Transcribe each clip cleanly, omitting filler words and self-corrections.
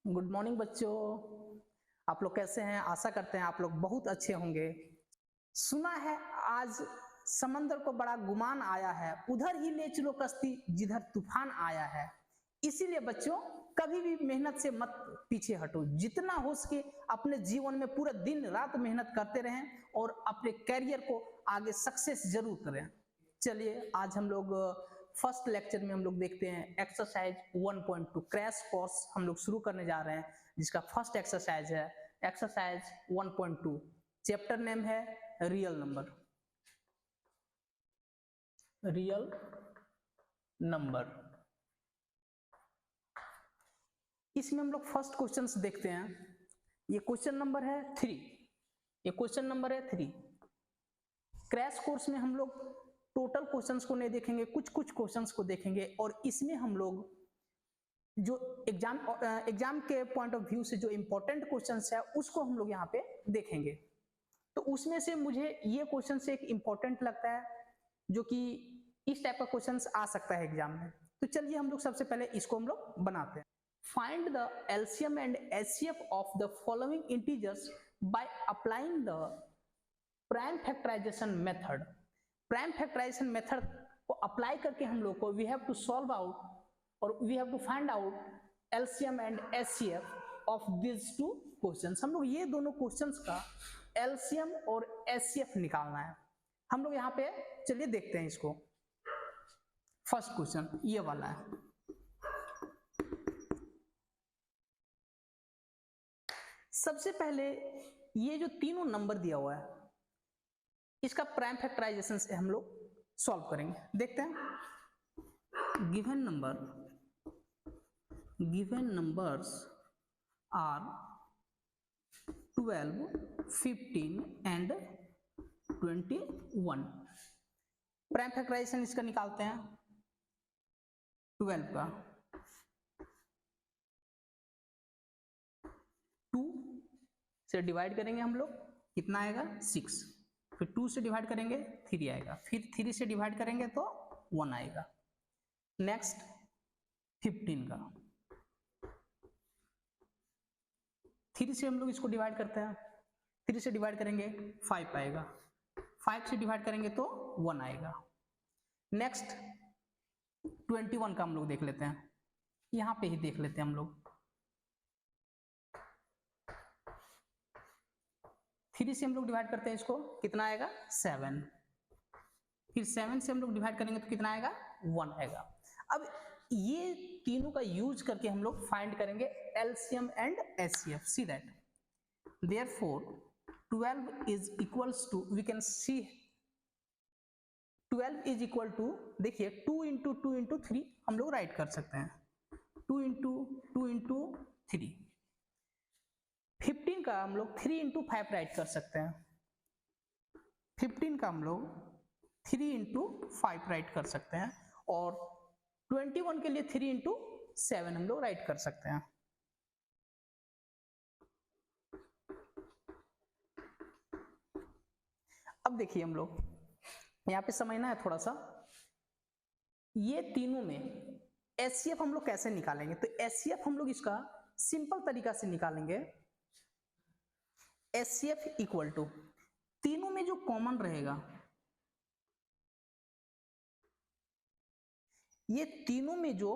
Good morning बच्चों। आप लोग कैसे हैं? आशा करते हैं आप लोग बहुत अच्छे होंगे। सुना है आज समंदर को बड़ा गुमान आया है, उधर ही ले चलो कश्ती जिधर तूफान आया है। इसीलिए बच्चों कभी भी मेहनत से मत पीछे हटो, जितना हो सके अपने जीवन में पूरा दिन रात मेहनत करते रहें और अपने कैरियर को आगे सक्सेस जरूर करें। चलिए आज हम लोग फर्स्ट लेक्चर में हम लोग देखते हैं एक्सरसाइज 1.2 क्रैश कोर्स हम लोग शुरू करने जा रहे हैं, जिसका फर्स्ट एक्सरसाइज है एक्सरसाइज 1.2। चैप्टर नेम है रियल नंबर। Real number. इसमें हम लोग फर्स्ट क्वेश्चन देखते हैं। ये क्वेश्चन नंबर है 3। ये क्वेश्चन नंबर है 3। क्रैश कोर्स में हम लोग टोटल क्वेश्चंस को नहीं देखेंगे, कुछ कुछ क्वेश्चंस को देखेंगे और इसमें हम लोग जो एग्जाम के पॉइंट ऑफ व्यू से जो इंपॉर्टेंट क्वेश्चंस है उसको हम लोग यहाँ पे देखेंगे। तो उसमें से मुझे ये क्वेश्चन से एक इंपॉर्टेंट लगता है जो कि इस टाइप का क्वेश्चंस आ सकता है एग्जाम में। तो चलिए हम लोग सबसे पहले इसको हम लोग बनाते हैं। Find the LCM and HCF of the following integers by applying the prime factorisation method. Prime factorisation method को अप्लाई करके हम लोग को we have to solve out और we have to find out LCM and HCF of this two questions. हम लोग ये दोनों क्वेश्चंस का एलसीएम और एचसीएफ निकालना है। हम लोग यहाँ पे चलिए देखते हैं इसको। फर्स्ट क्वेश्चन ये वाला है। सबसे पहले ये जो तीनों नंबर दिया हुआ है इसका प्राइम फैक्टराइजेशन से हम लोग सॉल्व करेंगे। देखते हैं। Given numbers are 12, 15 and 21। Prime factorization इसका निकालते हैं। 12 का 2 से डिवाइड करेंगे हम लोग, कितना आएगा 6। फिर 2 से डिवाइड करेंगे 3 आएगा, फिर 3 से डिवाइड करेंगे तो 1 आएगा। नेक्स्ट 15 का 3 से हम लोग इसको डिवाइड करते हैं, 3 से डिवाइड करेंगे 5 आएगा, 5 से डिवाइड करेंगे तो 1 आएगा। नेक्स्ट 21 का हम लोग देख लेते हैं, यहां पे ही देख लेते हैं हम लोग। 3 से हम लोग डिवाइड करते हैं इसको, कितना आएगा 7। फिर 7 से हम लोग डिवाइड करेंगे तो कितना आएगा 1 आएगा। अब ये तीनों का यूज करके हम लोग फाइंड करेंगे LCM and HCF. See that therefore 12 is equals to, we can see 12 is equal to, देखिए 2 इंटू 2 इंटू 3 हम लोग राइट कर सकते हैं, 2 इंटू 2 इंटू 3। 15 का हम लोग 3 इंटू 5 राइट कर सकते हैं, 15 का हम लोग 3 इंटू 5 राइट कर सकते हैं और 21 के लिए 3 इंटू 7 हम लोग राइट कर सकते हैं। अब देखिए हम लोग यहाँ पे समझना है थोड़ा सा, ये तीनों में एचसीएफ हम लोग कैसे निकालेंगे। तो एचसीएफ हम लोग इसका सिंपल तरीका से निकालेंगे। एचसीएफ इक्वल टू, तीनों में जो कॉमन रहेगा, ये तीनों में जो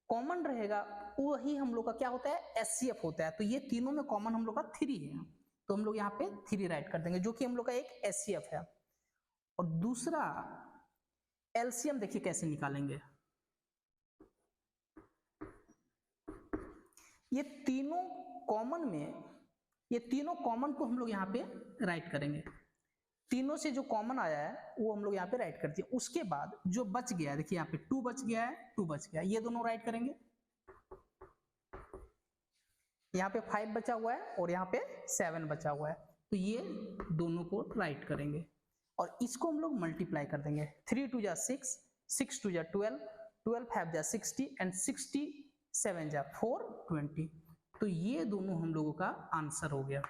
कॉमन रहेगा वही हम लोग का क्या होता है एचसीएफ होता है। तो ये तीनों में कॉमन हम लोग का 3 है, तो हम लोग यहाँ पे 3 राइट कर देंगे जो कि हम लोग का एक एचसीएफ है। और दूसरा एलसीएम देखिए कैसे निकालेंगे। ये तीनों कॉमन में, ये तीनों कॉमन को हम लोग यहाँ पे राइट करेंगे। तीनों से जो कॉमन आया है वो हम लोग यहाँ पे राइट कर दिए। उसके बाद जो बच गया है, देखिए यहाँ पे 2 बच गया है, 2 बच गया, ये दोनों राइट करेंगे। यहाँ पे 5 बचा हुआ है और यहाँ पे 7 बचा हुआ है, तो ये दोनों को राइट करेंगे और इसको हम लोग मल्टीप्लाई कर देंगे। 3 2 जा 6, 6 2 जा 12, 12 5 जा 60 एंड 60 7 जा 420। तो ये दोनों हम लोगों का आंसर हो गया।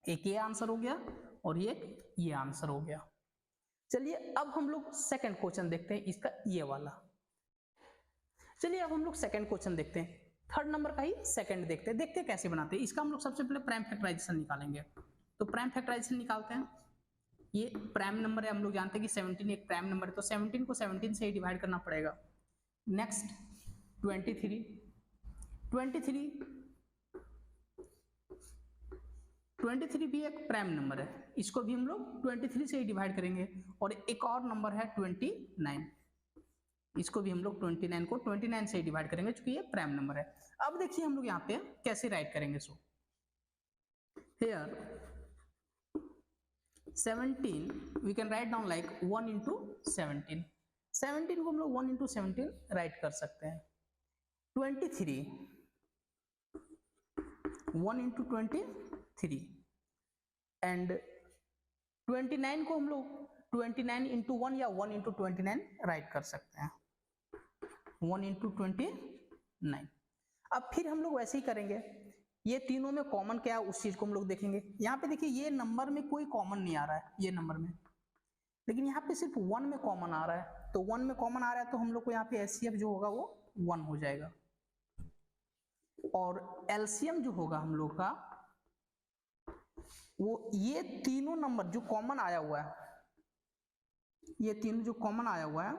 एक ये आंसर हो गया और एक ये आंसर हो गया। चलिए अब हम लोग सेकंड क्वेश्चन देखते हैं इसका, ये वाला। चलिए अब हम लोग सेकंड क्वेश्चन देखते हैं, थर्ड नंबर का ही सेकंड देखते हैं कैसे बनाते हैं। इसका हम लोग सबसे पहले प्राइम फैक्टराइजेशन निकालेंगे। तो प्राइम फैक्टराइजेशन निकालते हैं। ये प्राइम नंबर है, हम लोग जानते हैं कि 17 एक प्राइम नंबर है, तो 17 को 17 से ही डिवाइड करना पड़ेगा। नेक्स्ट 23 भी एक प्राइम नंबर है, इसको भी हम लोग 23 से ही डिवाइड करेंगे। और एक और नंबर है 29, इसको भी हम लोग 29 को 29 से ही डिवाइड करेंगे, क्योंकि ये प्राइम नंबर है। अब देखिए हम लोग यहाँ पे कैसे राइट करेंगे। So here 17 we can write down like 1 into 17। 17 को हम लोग 1 into 17 राइट कर सकते हैं। 23 1 into 23 एंड 29 को हम लोग 29 into 1 या 1 into 29 राइट कर सकते हैं। 1 into 29। अब फिर हम लोग वैसे ही करेंगे, ये तीनों में कॉमन क्या है उस चीज को हम लोग देखेंगे। यहाँ पे देखिए ये नंबर में कोई कॉमन नहीं आ रहा है ये नंबर में, लेकिन यहाँ पे सिर्फ 1 में कॉमन आ रहा है। तो 1 में कॉमन आ रहा है तो हम लोग को यहाँ पे एचसीएफ जो होगा वो 1 हो जाएगा, और एलसीएम जो होगा हम लोग का वो ये तीनों नंबर जो कॉमन आया हुआ है, ये तीनों जो कॉमन आया हुआ है,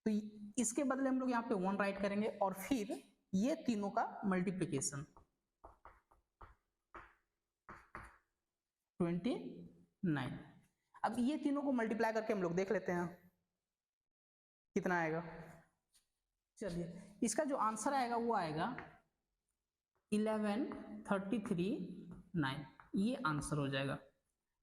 तो इसके बदले हम लोग यहाँ पे 1 राइट करेंगे और फिर ये तीनों का मल्टीप्लीकेशन 29। अब ये तीनों को मल्टीप्लाई करके हम लोग देख लेते हैं कितना आएगा। चलिए इसका जो आंसर आएगा वो आएगा 1133.9, ये आंसर हो जाएगा।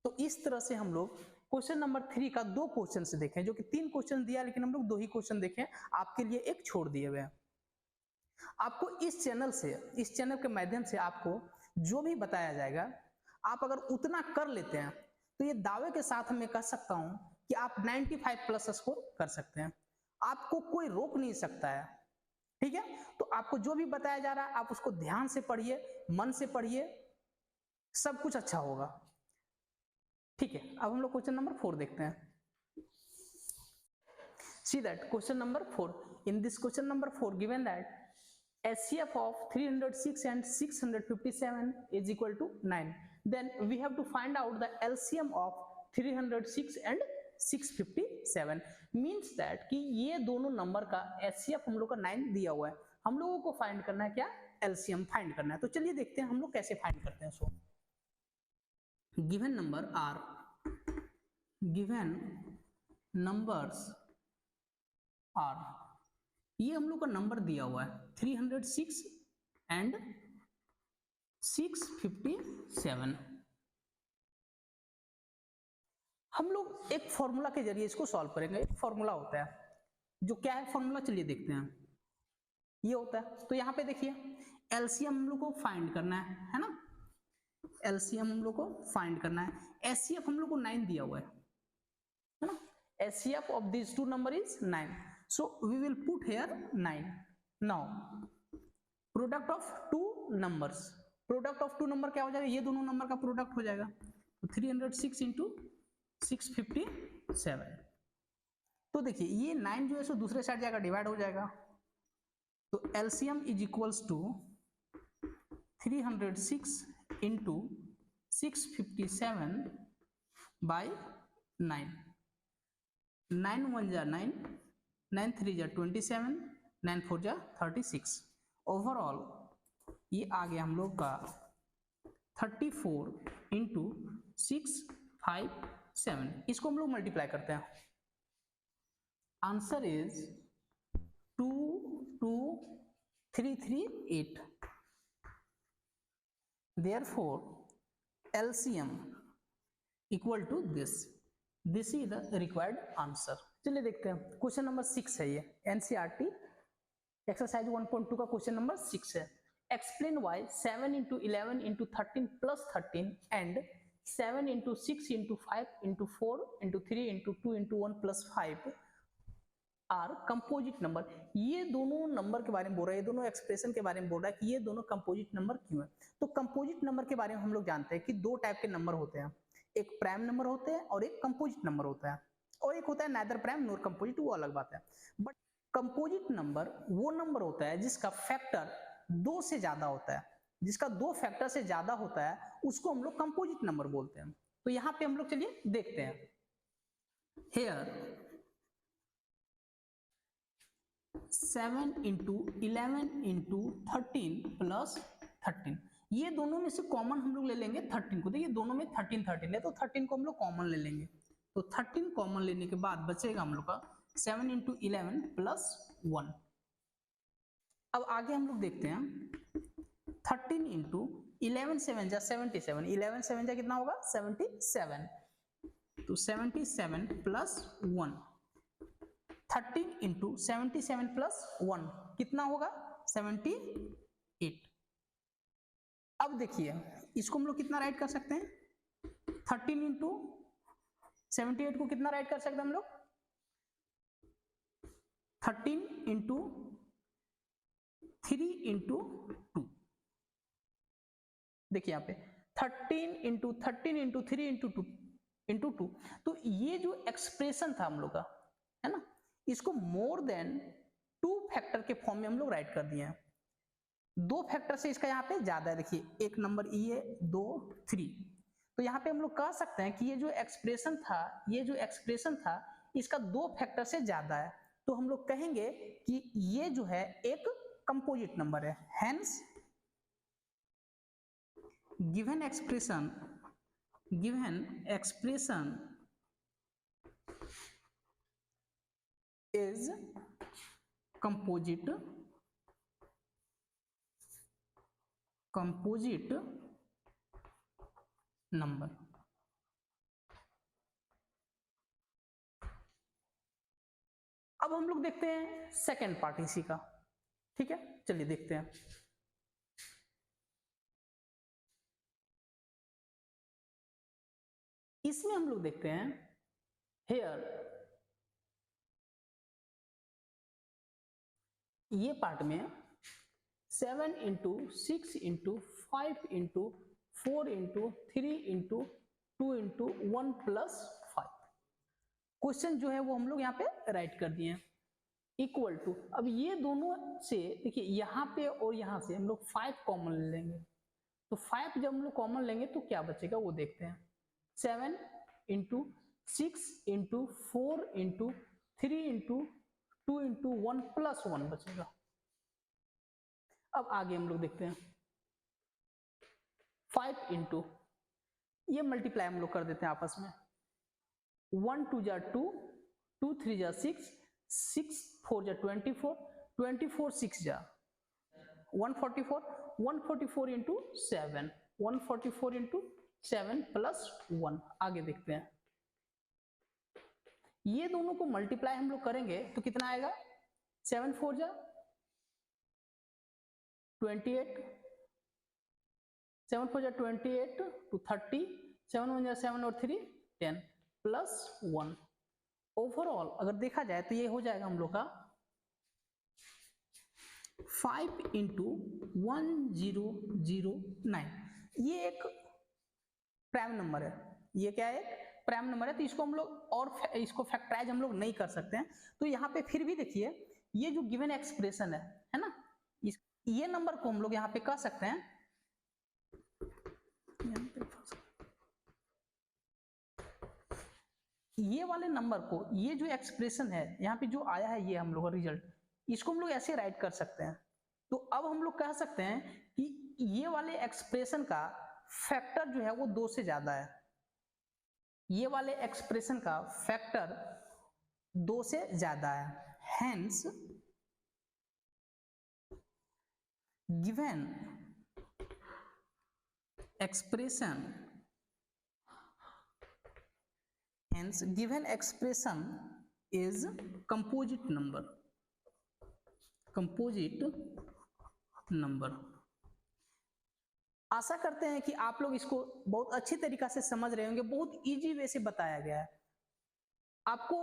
तो इस तरह से हम लोग क्वेश्चन नंबर 3 का 2 क्वेश्चन से देखें, जो कि 3 क्वेश्चन दिया लेकिन हम लोग 2 ही क्वेश्चन देखें, आपके लिए एक छोड़ दिए हुए हैं। आपको इस चैनल के माध्यम से आपको जो भी बताया जाएगा, आप अगर उतना कर लेते हैं तो ये दावे के साथ मैं कह सकता हूं कि आप 95 प्लस स्कोर कर सकते हैं। आपको कोई रोक नहीं सकता है, ठीक है। तो आपको जो भी बताया जा रहा है आप उसको ध्यान से पढ़िए, मन से पढ़िए, सब कुछ अच्छा होगा, ठीक है। अब हम लोग क्वेश्चन नंबर 4 देखते हैं। See that question number 4. In this question number 4, given that HCF of 306 and 657 is equal to 9, then we have to find out the LCM of 306 and 657. Means that कि ये दोनों नंबर का HCF हम लोग का 9 दिया हुआ है, हम लोगों को फाइंड करना है क्या, LCM फाइंड करना है। तो चलिए देखते हैं हम लोग कैसे फाइंड करते हैं। So given number are, given numbers are, ये हम लोग का नंबर दिया हुआ है 306 एंड 657। हम लोग एक फॉर्मूला के जरिए इसको सॉल्व करेंगे। एक फॉर्मूला होता है, जो क्या है फॉर्मूला, चलिए देखते हैं। ये होता है, तो यहाँ पे देखिए एलसीएम हम लोग को फाइंड करना है ना, एलसीएम हम लोग को फाइंड करना है। एचसीएफ हम लोग को 9 दिया हुआ है ना, HCF of this two number is 9, so we will put here 9. now product of two numbers, product of two number क्या हो जाएगा, ये दोनों नंबर का प्रोडक्ट हो जाएगा। तो 306 into 657, तो देखिए ये 9 जो है सो दूसरे साइड जाएगा, डिवाइड हो जाएगा। तो LCM is equals to 306 into 657 by 9, 9 1 जा 9, 9 3 जा 27, 9 4 जा 36। ओवरऑल ये आ गया हम लोग का 34 into 657। इसको हम लोग मल्टीप्लाई करते हैं, answer is 22338। therefore LCM equal to this is the required answer। चलिए देखते हैं क्वेश्चन नंबर 6 है, ये एनसीईआरटी एक्सरसाइज 1.2 का क्वेश्चन नंबर 6 है। Explain why 7 into 11 into 13 plus 13 and 7 into 6 into 5 into 4 into 3 into 2 into 1 plus 5 are composite number. ये दोनों number के बारे में बोल रहा है, ये दोनों एक्सप्रेशन के बारे में बोल रहा है कि ये दोनों कंपोजिट नंबर क्यों है। तो कंपोजिट नंबर के बारे में हम लोग जानते हैं कि 2 टाइप के नंबर होते हैं, एक प्राइम नंबर होते हैं और एक कंपोजिट नंबर होता है, और एक होता है नाइदर प्राइम नॉर कंपोजिट, वो अलग बात है। बट कंपोजिट नंबर वो नंबर होता है जिसका फैक्टर 2 से ज्यादा होता है, जिसका 2 फैक्टर से ज्यादा होता है उसको हम लोग कंपोजिट नंबर बोलते हैं। तो यहां पे हम लोग चलिए देखते हैं। हेयर 7 इंटू 11 इंटू 13 प्लस 13, ये दोनों में से कॉमन हम लोग ले लेंगे 13 को। देखिए दोनों में 13 है तो 13 को हम लोग कॉमन ले लेंगे। तो 13 कॉमन लेने के बाद बचेगा हम लोग का 7 इंटू 11 प्लस 1। अब आगे हम लोग देखते हैं 13 इंटू 11 7 जा 77, 11 7 जा कितना होगा 77, तो 77 प्लस 1। 13 इंटू 77 प्लस 1 कितना होगा 78। अब देखिए इसको हम लोग कितना राइट कर सकते हैं, 13 इंटू 78 को कितना राइट कर सकते हैं हम लोग, 13 इंटू 3 इंटू 2। देखिए यहाँ पे 13 इंटू 13 इंटू 3 इंटू 2, तो ये जो एक्सप्रेशन था हम लोग का, है ना, इसको मोर देन 2 फैक्टर के फॉर्म में हम लोग राइट कर दिए हैं। 2 फैक्टर से इसका यहाँ पे ज्यादा है, देखिए एक नंबर ये 2 3, तो यहाँ पे हम लोग कह सकते हैं कि ये जो एक्सप्रेशन था इसका 2 फैक्टर से ज्यादा है, तो हम लोग कहेंगे कि ये जो है एक कंपोजिट नंबर है। Hence given expression is composite number। अब हम लोग देखते हैं सेकेंड पार्ट इसी का, ठीक है, चलिए देखते हैं। इसमें हम लोग देखते हैं हेयर, ये पार्ट में 7 into 6 into 5 into 4 into 3 into 2 into 1 plus 5 question जो है वो हम लोग यहाँ पे राइट कर दिए हैं इक्वल टू। अब ये दोनों से देखिए यहाँ पे और यहाँ से हम लोग 5 कॉमन ले लेंगे, तो 5 जब हम लोग कॉमन लेंगे तो क्या बचेगा वो देखते हैं। 7 into 6 into 4 into 3 into 2 into 1 plus 1 बचेगा। अब आगे हम लोग देखते हैं 5 इंटू, ये मल्टीप्लाई हम लोग कर देते हैं आपस में, 1 2 जा 2, 2 3 जा 6, 6 4 जा 24, 24 6 जा 144, 144 इंटू 7, 144 इंटू 7 प्लस 1। आगे देखते हैं, ये दोनों को मल्टीप्लाई हम लोग करेंगे तो कितना आएगा, 7 4 जा 28, 7 4 जा 28 to 30, 7 1 जा 7 और 3 10 प्लस 1। ओवरऑल अगर देखा जाए तो ये हो जाएगा हम लोग का 5 इंटू 1009। ये एक प्राइम नंबर है, ये क्या है, प्राइम नंबर है, तो इसको हम लोग और इसको फैक्टराइज हम लोग नहीं कर सकते हैं। तो यहाँ पे फिर भी देखिए ये जो गिवन एक्सप्रेशन है ना, ये नंबर को हम लोग यहाँ पे कह सकते हैं, ये वाले नंबर को, ये जो एक्सप्रेशन है यहाँ पे जो आया है ये हम लोग का रिजल्ट, इसको हम लोग ऐसे राइट कर सकते हैं। तो अब हम लोग कह सकते हैं कि ये वाले एक्सप्रेशन का फैक्टर जो है वो 2 से ज्यादा है, ये वाले एक्सप्रेशन का फैक्टर 2 से ज्यादा है। Hence given expression is composite number। आशा करते हैं कि आप लोग इसको बहुत अच्छी तरीका से समझ रहे होंगे, बहुत इजी वे से बताया गया है। आपको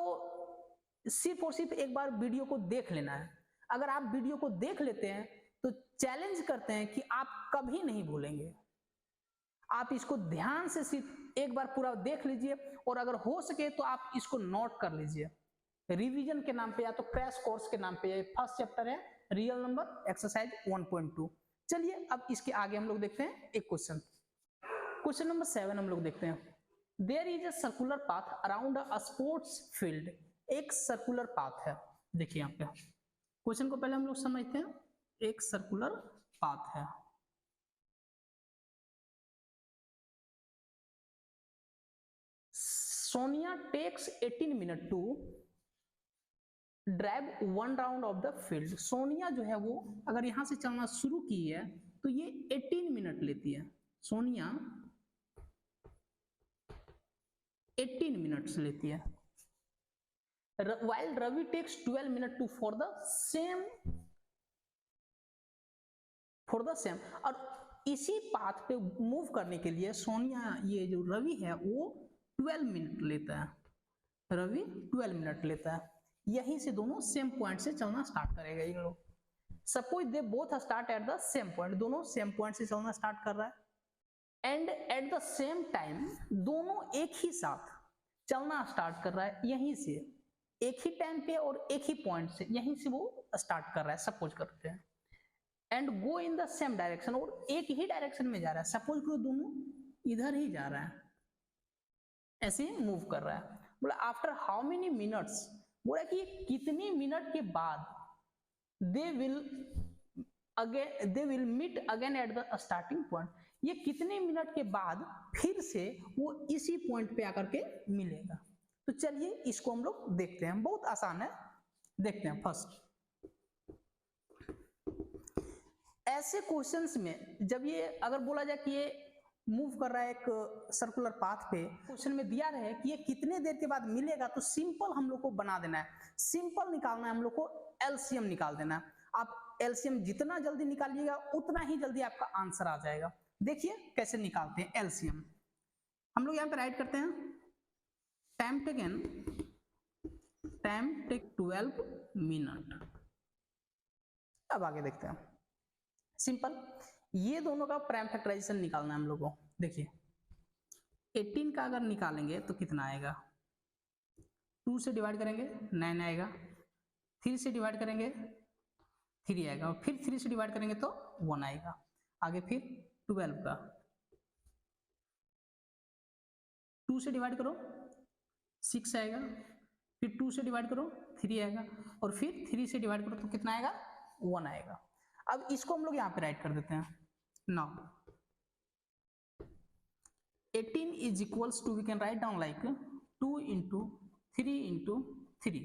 सिर्फ और सिर्फ एक बार वीडियो को देख लेना है। अगर आप वीडियो को देख लेते हैं तो चैलेंज करते हैं कि आप कभी नहीं भूलेंगे। आप इसको ध्यान से सिर्फ एक बार पूरा देख लीजिए और अगर हो सके तो आप इसको नोट कर लीजिए। रिवीजन के नाम पे या तो क्रैश कोर्स के नाम पे। फर्स्ट चैप्टर है रियल नंबर एक्सरसाइज 1.2। चलिए अब इसके आगे हम लोग देखते हैं एक क्वेश्चन। क्वेश्चन नंबर 7 हम लोग देखते हैं। There is a circular path around a sports field. एक सर्कुलर पाथ है। देखिए यहाँ पे क्वेश्चन को पहले हम लोग समझते हैं। एक सर्कुलर पाथ है। Sonia takes 18 minute to drive 1 round of the field. Sonia जो है वो अगर यहां से चलना शुरू की है तो ये 18 मिनट लेती है। सोनिया 18 मिनट्स लेती है। while Ravi takes 12 minute to for the same और इसी पाथ पे मूव करने के लिए सोनिया ये जो रवि है वो 12 मिनट लेता है। रवि 12 मिनट लेता है। यहीं से दोनों सेम पॉइंट से चलना स्टार्ट करेगा ये लोग। Suppose they both start at the same point, दोनों सेम पॉइंट से चलना स्टार्ट कर रहा है। And at the same time दोनों एक ही साथ चलना स्टार्ट कर रहा है। यहीं से एक ही टाइम पे और एक ही पॉइंट से यहीं से वो स्टार्ट कर रहा है, सपोज करते हैं। And go in the same direction, और एक ही डायरेक्शन में जा रहा है। सपोज करो दोनों इधर ही जा रहा है, ऐसे मूव कर रहा है। बोला आफ्टर हाउ मेनी मिनट्स, बोला कि कितने मिनट के बाद they will meet again at the starting point. ये कितने मिनट के बाद फिर से वो इसी पॉइंट पे आकर के मिलेगा। तो चलिए इसको हम लोग देखते हैं, बहुत आसान है, देखते हैं। फर्स्ट ऐसे क्वेश्चंस में जब ये अगर बोला जाए कि ये मूव कर रहा है एक सर्कुलर पाथ पे, क्वेश्चन में दिया रहे कि ये कितने देर के बाद मिलेगा, तो सिंपल हम लोग को बना देना है। सिंपल निकालना है हम लोग को, एलसीएम निकाल देना है। आप एलसीएम जितना जल्दी निकालिएगा उतना ही जल्दी आपका आंसर आ जाएगा। देखिए कैसे निकालते हैं एलसीएम। हम लोग यहाँ पे राइट करते हैं टाइम टेक 12 मिनट। अब आगे देखते हैं। सिंपल, ये दोनों का प्राइम फैक्टराइजेशन निकालना है हम लोग को। देखिए 18 का अगर निकालेंगे तो कितना आएगा, 2 से डिवाइड करेंगे 9 आएगा, 3 से डिवाइड करेंगे 3 आएगा, और फिर 3 से डिवाइड करेंगे तो 1 आएगा। आगे फिर 12 का 2 से डिवाइड करो 6 आएगा, फिर 2 से डिवाइड करो 3 आएगा, और फिर 3 से डिवाइड करो तो कितना आएगा, 1 आएगा। अब इसको हम लोग यहाँ पे राइट कर देते हैं। Now 18 is equals to, we can write down like 2 into 3 into 3,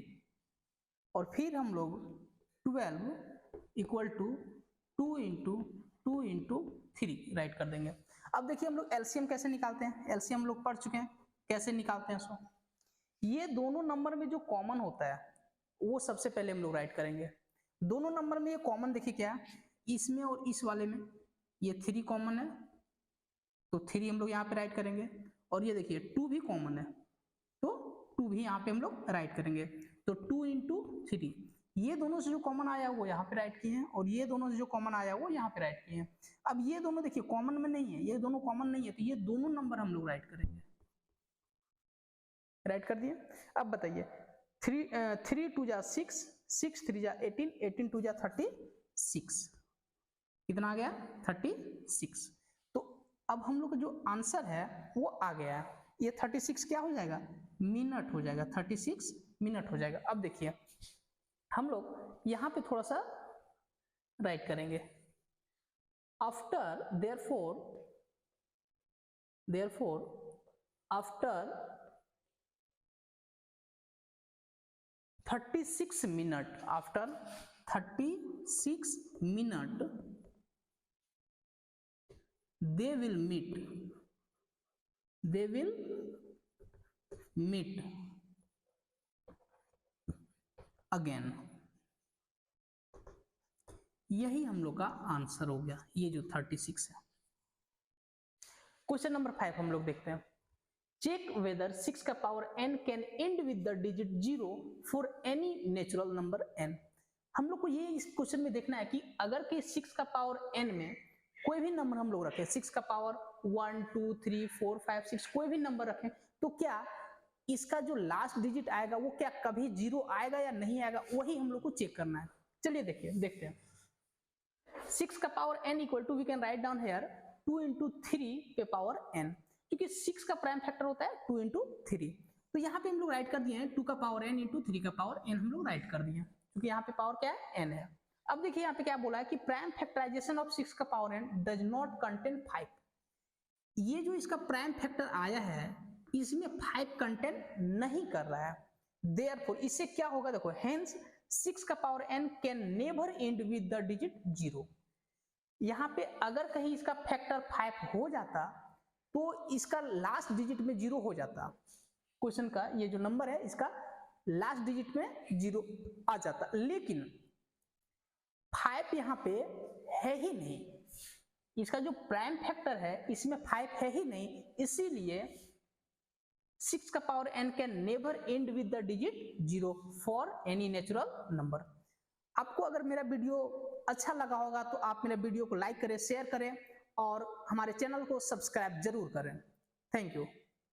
और फिर हम लोग 12 equal to 2 into 2 into 3 write कर देंगे। अब देखिए हम लोग एलसीएम कैसे निकालते हैं। एलसीएम हम लोग पढ़ चुके हैं कैसे निकालते हैं। सो ये दोनों नंबर में जो कॉमन होता है वो सबसे पहले हम लोग राइट करेंगे। दोनों नंबर में ये कॉमन देखिए क्या है, इसमें और इस वाले में ये 3 कॉमन है, तो 3 हम लोग यहाँ पे राइट करेंगे। और ये देखिए 2 भी कॉमन है, तो 2 भी यहाँ पे हम लोग राइट करेंगे। तो 2 into 3, ये दोनों से जो कॉमन आया वो यहाँ पे राइट किए हैं, और ये दोनों से जो कॉमन आया वो यहाँ पे राइट किए हैं। अब ये दोनों देखिए कॉमन में नहीं है, ये दोनों कॉमन नहीं है, तो ये दोनों नंबर हम लोग राइट करेंगे। राइट कर दिए। अब बताइए 3 2 जा 6, 6 3 जा 18, 18 2 जा 36, कितना आ गया 36। तो अब हम लोग का जो आंसर है वो आ गया है। ये 36 क्या हो जाएगा, मिनट हो जाएगा, 36 मिनट हो जाएगा। अब देखिए हम लोग यहाँ पे थोड़ा सा राइट करेंगे। After therefore after 36 minute, after 36 minute they will meet again। यही हम लोग का आंसर हो गया, ये जो 36 है। क्वेश्चन नंबर 5 हम लोग देखते हैं। चेक वेदर 6 का power n can and with the digit 0 for any natural number n। हम लोग को ये इस क्वेश्चन में देखना है कि अगर कि 6 का पावर n में कोई भी नंबर हम लोग रखें, 6 का पावर 1 2 3 4 5 6 कोई भी नंबर रखें, तो क्या इसका जो लास्ट डिजिट आएगा वो क्या कभी 0 आएगा या नहीं आएगा, वही हम लोग को चेक करना है। चलिए देखते हैं। 6 का power n equal to we can write down here 2 into 3 पे पावर n, क्योंकि 6 का प्राइम फैक्टर होता है 2 into 3, तो यहाँ पे हम लोग राइट कर दिए हैं 2 का पावर n into 3 का पावर n हम लोग राइट कर दिए हैं, क्योंकि यहाँ पे पावर क्या है n है। अब देखिए यहाँ पे क्या बोला है कि प्राइम फैक्टराइजेशन ऑफ 6 का power n does not contain 5। ये जो इसका प्राइम फैक्टर आया है इसमें 5 कंटेन नहीं कर रहा है, देयरफॉर इससे क्या होगा, देखो हेंस 6 का power n can never and with the digit 0। यहाँ पे अगर कहीं इसका फैक्टर 5 हो जाता तो इसका लास्ट डिजिट में 0 हो जाता, क्वेश्चन का ये जो नंबर है इसका लास्ट डिजिट में 0 आ जाता, लेकिन 5 यहाँ पे है ही नहीं, इसका जो प्राइम फैक्टर है इसमें 5 है ही नहीं, इसीलिए 6 का power n can never and with the digit 0 for any natural number. आपको अगर मेरा वीडियो अच्छा लगा होगा तो आप मेरे वीडियो को लाइक करें, शेयर करें और हमारे चैनल को सब्सक्राइब जरूर करें। Thank you.